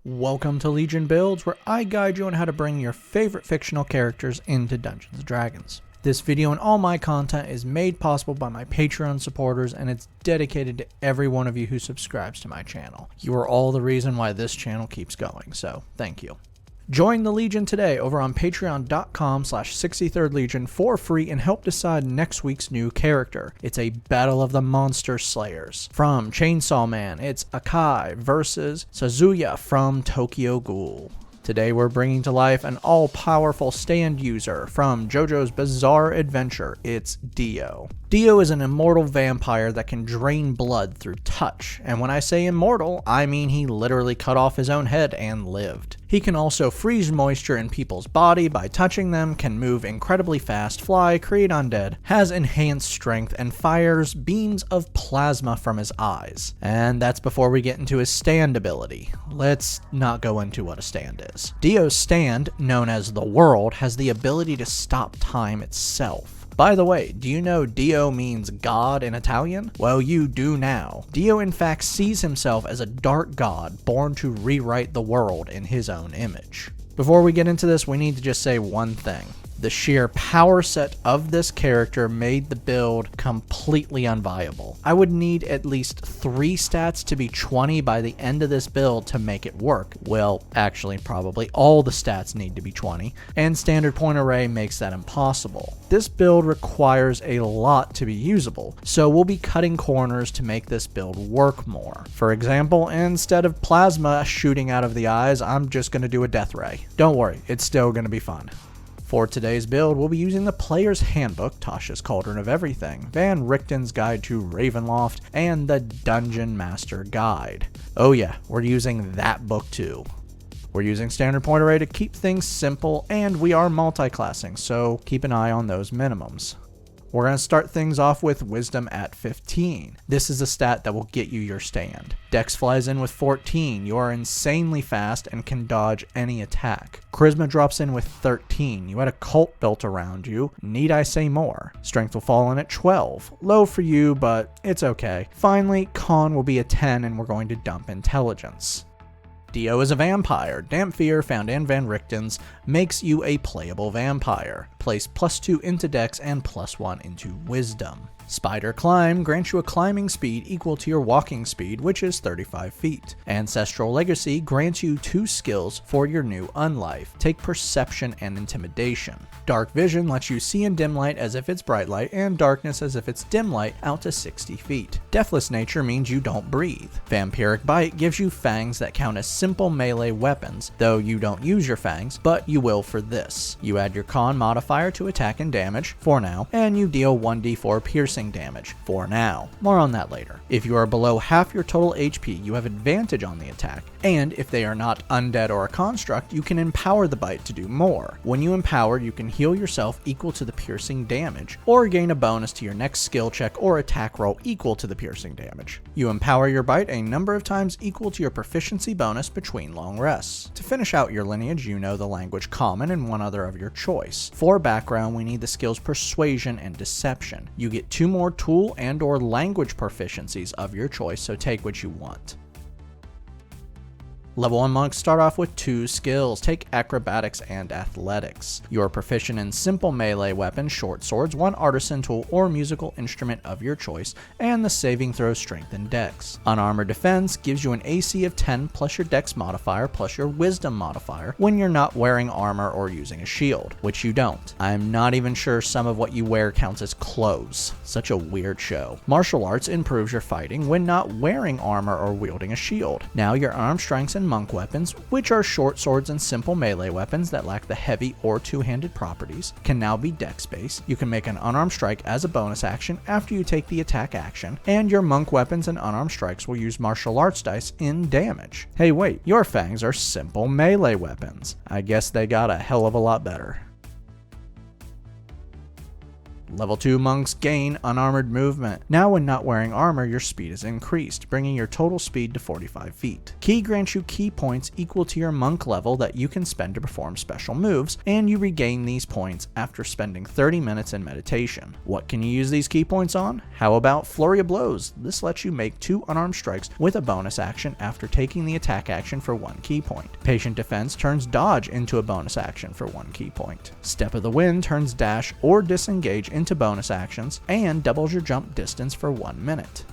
Welcome to Legion Builds, where I guide you on how to bring your favorite fictional characters into Dungeons & Dragons. This video and all my content is made possible by my Patreon supporters, and it's dedicated to every one of you who subscribes to my channel. You are all the reason why this channel keeps going, so thank you. Join the Legion today over on patreon.com/63rdlegion for free and help decide next week's new character. It's a Battle of the Monster Slayers. From Chainsaw Man, it's Akai versus Suzuya from Tokyo Ghoul. Today we're bringing to life an all-powerful stand user. From JoJo's Bizarre Adventure, it's DIO. DIO is an immortal vampire that can drain blood through touch, and when I say immortal, I mean he literally cut off his own head and lived. He can also freeze moisture in people's body by touching them, can move incredibly fast, fly, create undead, has enhanced strength, and fires beams of plasma from his eyes. And that's before we get into his stand ability. Let's not go into what a stand is. DIO's stand, known as the World, has the ability to stop time itself. By the way, do you know Dio means God in Italian? Well, you do now. Dio in fact sees himself as a dark god born to rewrite the world in his own image. Before we get into this, we need to just say one thing. The sheer power set of this character made the build completely unviable. I would need at least 3 stats to be 20 by the end of this build to make it work. Well, actually, probably all the stats need to be 20, and standard point array makes that impossible. This build requires a lot to be usable, so we'll be cutting corners to make this build work more. For example, instead of plasma shooting out of the eyes, I'm just going to do a death ray. Don't worry, it's still going to be fun. For today's build, we'll be using the Player's Handbook, Tasha's Cauldron of Everything, Van Richten's Guide to Ravenloft, and the Dungeon Master Guide. Oh yeah, we're using that book too. We're using standard point array to keep things simple, and we are multi-classing, so keep an eye on those minimums. We're going to start things off with Wisdom at 15. This is a stat that will get you your stand. Dex flies in with 14. You are insanely fast and can dodge any attack. Charisma drops in with 13. You had a cult built around you. Need I say more? Strength will fall in at 12. Low for you, but it's okay. Finally, Con will be a 10, and we're going to dump Intelligence. DIO is a vampire. Damp Fear, found in Van Richten's, makes you a playable vampire. Place +2 into Dex and +1 into Wisdom. Spider Climb grants you a climbing speed equal to your walking speed, which is 35 feet. Ancestral Legacy grants you 2 skills for your new Unlife. Take Perception and Intimidation. Dark Vision lets you see in dim light as if it's bright light, and darkness as if it's dim light out to 60 feet. Deathless Nature means you don't breathe. Vampiric Bite gives you fangs that count as simple melee weapons, though you don't use your fangs, but you will for this. You add your Con modifier to attack and damage, for now, and you deal 1d4 piercing damage, for now. More on that later. If you are below half your total HP, you have advantage on the attack, and if they are not undead or a construct, you can empower the bite to do more. When you empower, you can heal yourself equal to the piercing damage, or gain a bonus to your next skill check or attack roll equal to the piercing damage. You empower your bite a number of times equal to your proficiency bonus between long rests. To finish out your lineage, you know the language Common and one other of your choice. For background, we need the skills Persuasion and Deception. You get 2 more tool and or language proficiencies of your choice, so take what you want. Level 1 monks start off with 2 skills. Take Acrobatics and Athletics. You are proficient in simple melee weapons, short swords, 1 artisan tool or musical instrument of your choice, and the saving throw Strength and Dex. Unarmored Defense gives you an AC of 10 plus your Dex modifier plus your Wisdom modifier when you're not wearing armor or using a shield, which you don't. I'm not even sure some of what you wear counts as clothes. Such a weird show. Martial Arts improves your fighting when not wearing armor or wielding a shield. Now your arm strengths and monk weapons, which are short swords and simple melee weapons that lack the heavy or 2-handed properties, can now be dex based. You can make an unarmed strike as a bonus action after you take the attack action, and your monk weapons and unarmed strikes will use martial arts dice in damage. Hey wait, your fangs are simple melee weapons. I guess they got a hell of a lot better. Level 2 monks gain unarmored movement. Now when not wearing armor, your speed is increased, bringing your total speed to 45 feet. Ki grants you ki points equal to your monk level that you can spend to perform special moves, and you regain these points after spending 30 minutes in meditation. What can you use these ki points on? How about Flurry of Blows? This lets you make 2 unarmed strikes with a bonus action after taking the attack action for 1 ki point. Patient Defense turns dodge into a bonus action for 1 ki point. Step of the Wind turns dash or disengage into bonus actions and doubles your jump distance for 1 minute.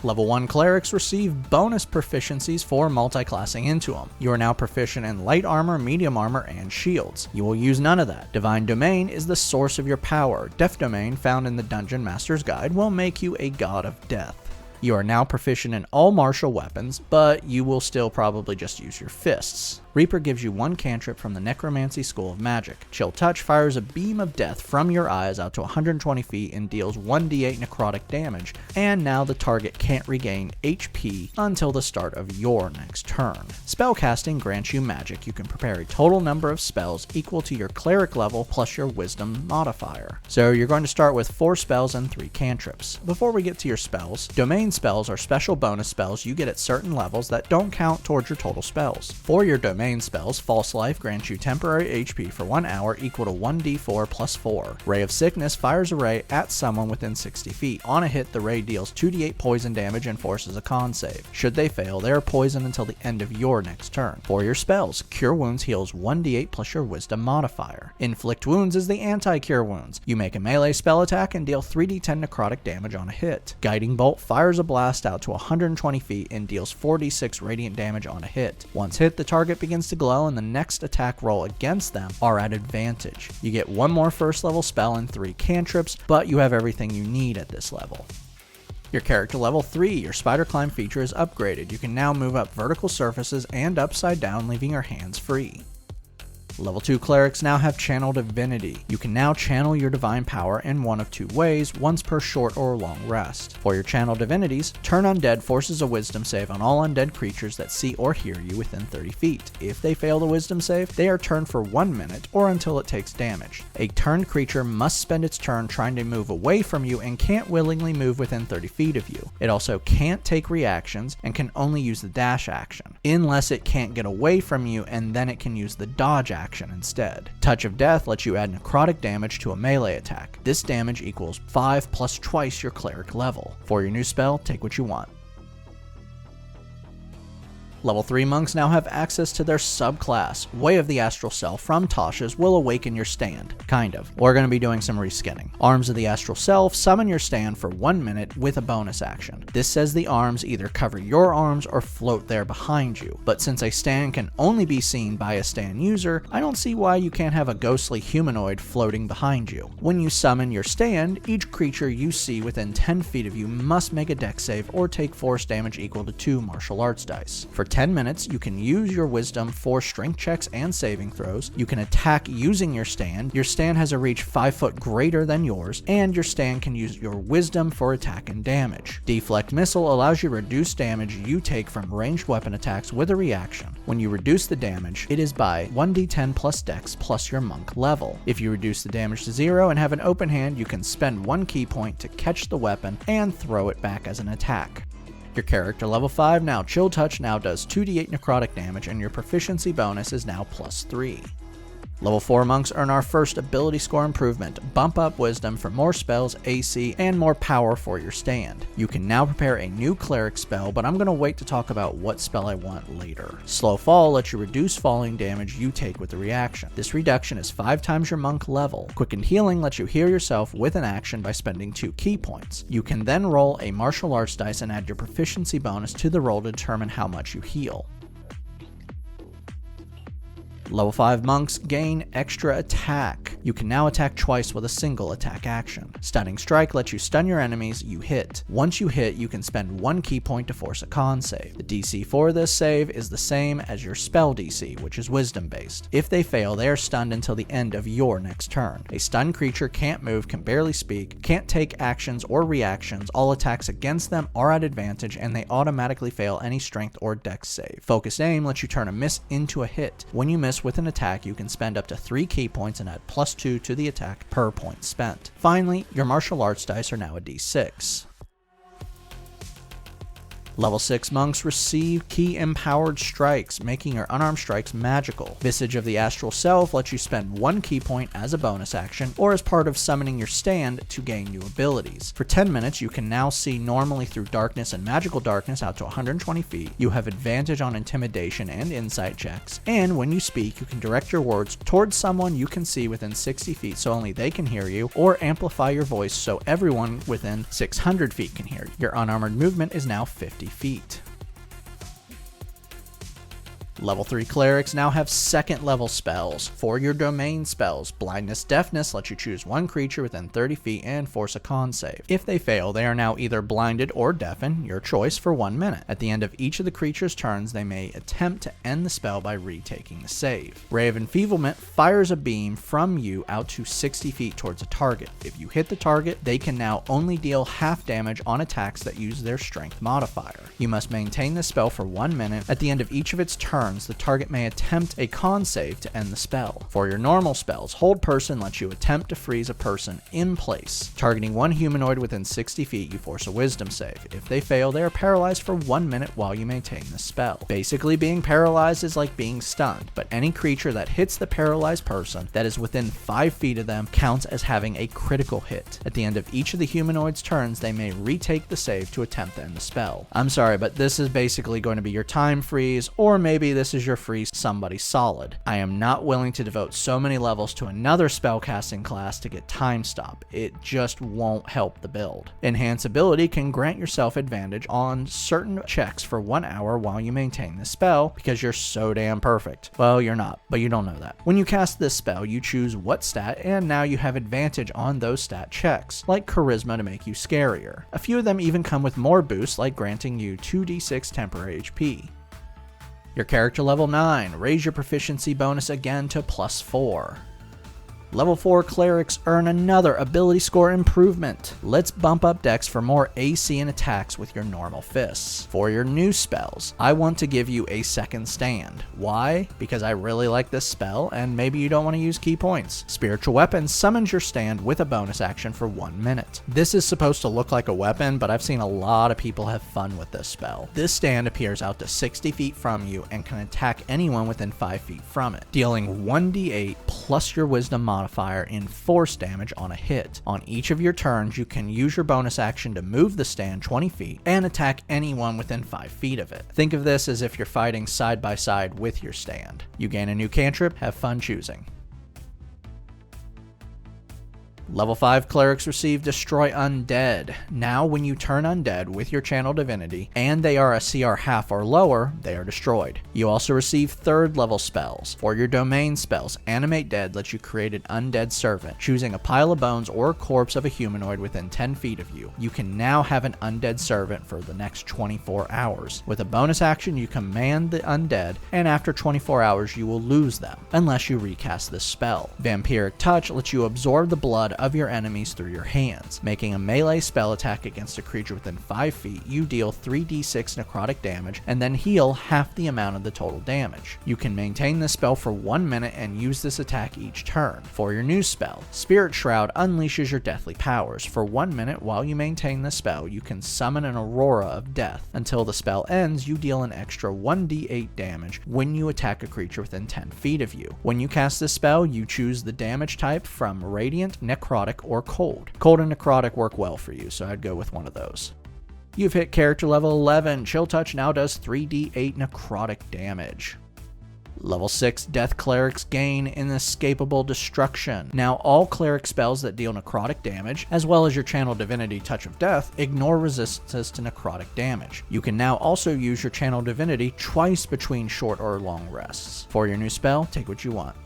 Level 1 clerics receive bonus proficiencies for multi-classing into them. You are now proficient in light armor, medium armor, and shields. You will use none of that. Divine Domain is the source of your power. Death Domain, found in the Dungeon Master's Guide, will make you a god of death. You are now proficient in all martial weapons, but you will still probably just use your fists. Reaper gives you 1 cantrip from the Necromancy School of Magic. Chill Touch fires a beam of death from your eyes out to 120 feet and deals 1d8 necrotic damage, and now the target can't regain HP until the start of your next turn. Spellcasting grants you magic. You can prepare a total number of spells equal to your cleric level plus your wisdom modifier. So you're going to start with 4 spells and 3 cantrips. Before we get to your spells, domain spells are special bonus spells you get at certain levels that don't count towards your total spells. For your domain spells, False Life grants you temporary HP for 1 hour equal to 1d4 plus 4. Ray of Sickness fires a ray at someone within 60 feet. On a hit, the ray deals 2d8 poison damage and forces a con save. Should they fail, they are poisoned until the end of your next turn. For your spells, Cure Wounds heals 1d8 plus your wisdom modifier. Inflict Wounds is the anti-cure wounds. You make a melee spell attack and deal 3d10 necrotic damage on a hit. Guiding Bolt fires a blast out to 120 feet and deals 4d6 radiant damage on a hit. Once hit, the target begins to glow and the next attack roll against them are at advantage. You get 1 more first level spell and 3 cantrips, but you have everything you need at this level. Your character level 3, your spider climb feature is upgraded. You can now move up vertical surfaces and upside down, leaving your hands free. Level 2 clerics now have Channel Divinity. You can now channel your divine power in one of 2 ways, once per short or long rest. For your channel divinities, Turn Undead forces a wisdom save on all undead creatures that see or hear you within 30 feet. If they fail the wisdom save, they are turned for 1 minute or until it takes damage. A turned creature must spend its turn trying to move away from you and can't willingly move within 30 feet of you. It also can't take reactions and can only use the dash action, unless it can't get away from you, and then it can use the dodge action instead. Touch of Death lets you add necrotic damage to a melee attack. This damage equals 5 plus twice your cleric level. For your new spell, take what you want. Level 3 monks now have access to their subclass. Way of the Astral Self from Tasha's will awaken your stand. Kind of. We're going to be doing some reskinning. Arms of the Astral Self summon your stand for 1 minute with a bonus action. This says the arms either cover your arms or float there behind you. But since a stand can only be seen by a stand user, I don't see why you can't have a ghostly humanoid floating behind you. When you summon your stand, each creature you see within 10 feet of you must make a dex save or take force damage equal to 2 martial arts dice. For 10 minutes, you can use your wisdom for strength checks and saving throws. You can attack using your stand. Your stand has a reach 5 foot greater than yours, and your stand can use your wisdom for attack and damage. Deflect Missile allows you to reduce damage you take from ranged weapon attacks with a reaction. When you reduce the damage, it is by 1d10 plus dex plus your monk level. If you reduce the damage to 0 and have an open hand, you can spend 1 ki point to catch the weapon and throw it back as an attack. Your character level 5 now Chill Touch now does 2d8 necrotic damage, and your proficiency bonus is now +3. Level 4 monks earn our first ability score improvement, Bump Up Wisdom for more spells, AC, and more power for your stand. You can now prepare a new cleric spell, but I'm going to wait to talk about what spell I want later. Slow Fall lets you reduce falling damage you take with the reaction. This reduction is 5 times your monk level. Quickened Healing lets you heal yourself with an action by spending 2 ki points. You can then roll a martial arts dice and add your proficiency bonus to the roll to determine how much you heal. Level 5 monks gain extra attack. You can now attack twice with a single attack action. Stunning Strike lets you stun your enemies you hit. Once you hit, you can spend 1 ki point to force a con save. The DC for this save is the same as your spell DC, which is wisdom based. If they fail, they are stunned until the end of your next turn. A stunned creature can't move, can barely speak, can't take actions or reactions. All attacks against them are at advantage, and they automatically fail any strength or dex save. Focused Aim lets you turn a miss into a hit. When you miss with an attack, you can spend up to 3 ki points and add +2 to the attack per point spent. Finally, your martial arts dice are now a d6. Level 6 monks receive key empowered strikes, making your unarmed strikes magical. Visage of the Astral Self lets you spend 1 key point as a bonus action or as part of summoning your stand to gain new abilities. For 10 minutes, you can now see normally through darkness and magical darkness out to 120 feet. You have advantage on intimidation and insight checks, and when you speak, you can direct your words towards someone you can see within 60 feet so only they can hear you, or amplify your voice so everyone within 600 feet can hear you. Your unarmored movement is now 50 feet. Level 3 clerics now have second level spells. For your domain spells, blindness deafness lets you choose 1 creature within 30 feet and force a con save. If they fail, they are now either blinded or deafened, your choice, for 1 minute. At the end of each of the creature's turns, they may attempt to end the spell by retaking the save. Ray of Enfeeblement fires a beam from you out to 60 feet towards a target. If you hit the target, they can now only deal half damage on attacks that use their strength modifier. You must maintain this spell for 1 minute. At the end of each of its turns, the target may attempt a con save to end the spell. For your normal spells, Hold Person lets you attempt to freeze a person in place. Targeting 1 humanoid within 60 feet, you force a wisdom save. If they fail, they are paralyzed for 1 minute while you maintain the spell. Basically, being paralyzed is like being stunned, but any creature that hits the paralyzed person that is within 5 feet of them counts as having a critical hit. At the end of each of the humanoid's turns, they may retake the save to attempt to end the spell. I'm sorry, but this is basically going to be your time freeze, or maybe this is your freeze somebody solid. I am not willing to devote so many levels to another spellcasting class to get time stop. It just won't help the build. Enhance ability can grant yourself advantage on certain checks for 1 hour while you maintain the spell because you're so damn perfect. Well, you're not, but you don't know that. When you cast this spell, you choose what stat, and now you have advantage on those stat checks, like charisma to make you scarier. A few of them even come with more boosts, like granting you 2d6 temporary HP. Your character level 9, raise your proficiency bonus again to +4. Level 4 clerics earn another ability score improvement. Let's bump up dex for more AC and attacks with your normal fists. For your new spells, I want to give you a second stand. Why? Because I really like this spell and maybe you don't want to use key points. Spiritual Weapon summons your stand with a bonus action for 1 minute. This is supposed to look like a weapon, but I've seen a lot of people have fun with this spell. This stand appears out to 60 feet from you and can attack anyone within 5 feet from it, dealing 1d8 plus your wisdom modifier in force damage on a hit. On each of your turns, you can use your bonus action to move the stand 20 feet and attack anyone within 5 feet of it. Think of this as if you're fighting side by side with your stand. You gain a new cantrip, have fun choosing. Level 5 clerics receive Destroy Undead. Now when you turn undead with your channel divinity, and they are a CR half or lower, they are destroyed. You also receive 3rd level spells. For your domain spells, Animate Dead lets you create an undead servant, choosing a pile of bones or a corpse of a humanoid within 10 feet of you. You can now have an undead servant for the next 24 hours. With a bonus action, you command the undead, and after 24 hours you will lose them, unless you recast this spell. Vampiric Touch lets you absorb the blood of your enemies through your hands. Making a melee spell attack against a creature within 5 feet, you deal 3d6 necrotic damage and then heal half the amount of the total damage. You can maintain this spell for 1 minute and use this attack each turn. For your new spell, Spirit Shroud unleashes your deathly powers. For 1 minute while you maintain the spell, you can summon an aurora of death. Until the spell ends, you deal an extra 1d8 damage when you attack a creature within 10 feet of you. When you cast this spell, you choose the damage type from Radiant, Necrotic, or Cold. Cold and Necrotic work well for you, so I'd go with one of those. You've hit character level 11. Chill Touch now does 3d8 necrotic damage. Level 6 Death Clerics gain Inescapable Destruction. Now all cleric spells that deal necrotic damage, as well as your channel divinity Touch of Death, ignore resistances to necrotic damage. You can now also use your channel divinity twice between short or long rests. For your new spell, take what you want.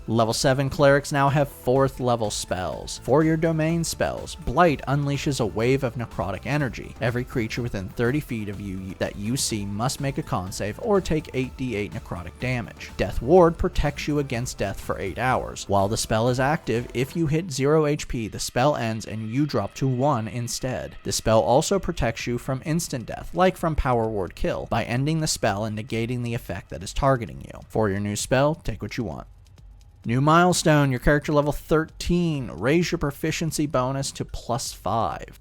Level 7 clerics now have 4th level spells. For your domain spells, Blight unleashes a wave of necrotic energy. Every creature within 30 feet of you that you see must make a con save or take 8d8 necrotic damage. Death Ward protects you against death for 8 hours. While the spell is active, if you hit 0 HP, the spell ends and you drop to 1 instead. The spell also protects you from instant death, like from Power Ward Kill, by ending the spell and negating the effect that is targeting you. For your new spell, take what you want. New milestone, your character level 13. Raise your proficiency bonus to +5.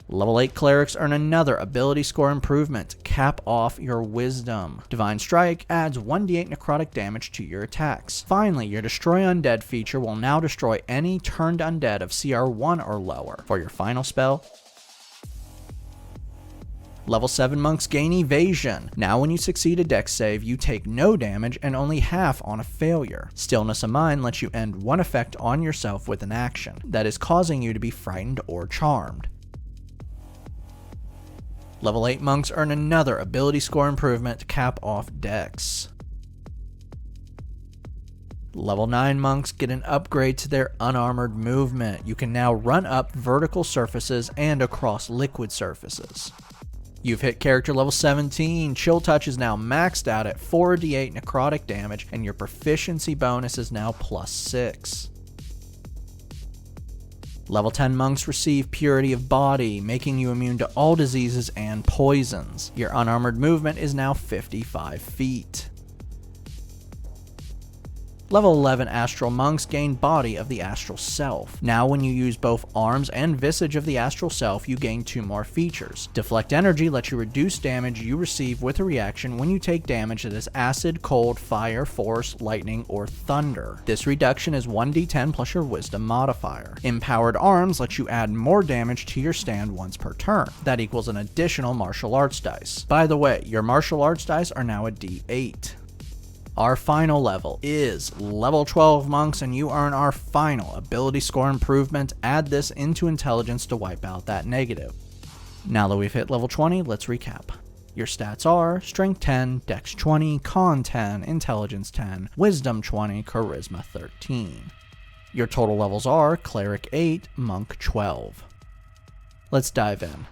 Level 8 clerics earn another ability score improvement. Cap off your wisdom. Divine Strike adds 1d8 necrotic damage to your attacks. Finally, your Destroy Undead feature will now destroy any turned undead of CR 1 or lower. For your final spell, Level 7 monks gain evasion. Now when you succeed a dex save, you take no damage and only half on a failure. Stillness of mind lets you end one effect on yourself with an action that is causing you to be frightened or charmed. Level 8 monks earn another ability score improvement to cap off dex. Level 9 monks get an upgrade to their unarmored movement. You can now run up vertical surfaces and across liquid surfaces. You've hit character level 17. Chill Touch is now maxed out at 4d8 necrotic damage, and your proficiency bonus is now +6. Level 10 monks receive Purity of Body, making you immune to all diseases and poisons. Your unarmored movement is now 55 feet. Level 11 Astral monks gain Body of the Astral Self. Now when you use both arms and visage of the Astral Self, you gain 2 more features. Deflect Energy lets you reduce damage you receive with a reaction when you take damage that is acid, cold, fire, force, lightning, or thunder. This reduction is 1d10 plus your wisdom modifier. Empowered Arms lets you add more damage to your stand once per turn. That equals an additional martial arts dice. By the way, your martial arts dice are now a d8. Our final level is level 12 monks, and you earn our final ability score improvement. Add this into intelligence to wipe out that negative. Now that we've hit level 20, let's recap. Your stats are strength 10, dex 20, con 10, intelligence 10, wisdom 20, charisma 13. Your total levels are cleric 8, monk 12. Let's dive in.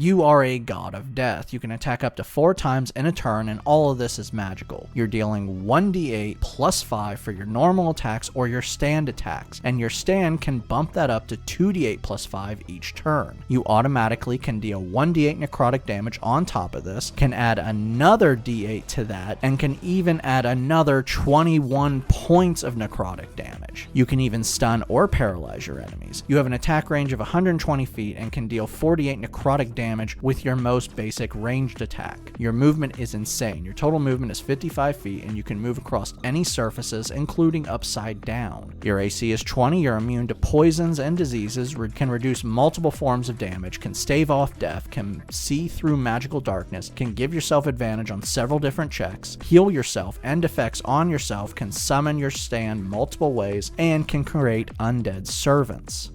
You are a god of death. You can attack up to 4 times in a turn, and all of this is magical. You're dealing 1d8 plus 5 for your normal attacks or your stand attacks, and your stand can bump that up to 2d8 plus 5 each turn. You automatically can deal 1d8 necrotic damage on top of this, can add another d8 to that, and can even add another 21 points of necrotic damage. You can even stun or paralyze your enemies. You have an attack range of 120 feet and can deal 48 necrotic damage with your most basic ranged attack. Your movement is insane. Your total movement is 55 feet, and you can move across any surfaces, including upside down. Your AC is 20, you're immune to poisons and diseases, can reduce multiple forms of damage, can stave off death, can see through magical darkness, can give yourself advantage on several different checks, heal yourself, end effects on yourself, can summon your stand multiple ways, and can create undead servants.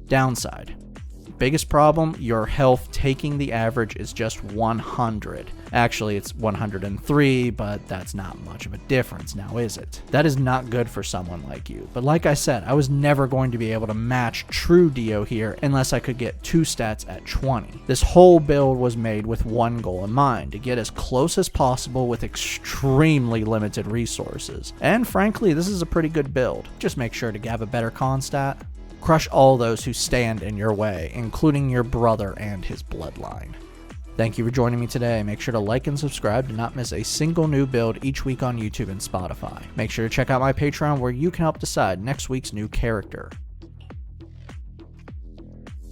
Downside. Biggest problem, your health taking the average is just 100. Actually, it's 103, but that's not much of a difference now, is it? That is not good for someone like you. But like I said, I was never going to be able to match true DIO here unless I could get 2 stats at 20. This whole build was made with one goal in mind, to get as close as possible with extremely limited resources. And frankly, this is a pretty good build. Just make sure to have a better con stat. Crush all those who stand in your way, including your brother and his bloodline. Thank you for joining me today. Make sure to like and subscribe to not miss a single new build each week on YouTube and Spotify. Make sure to check out my Patreon, where you can help decide next week's new character.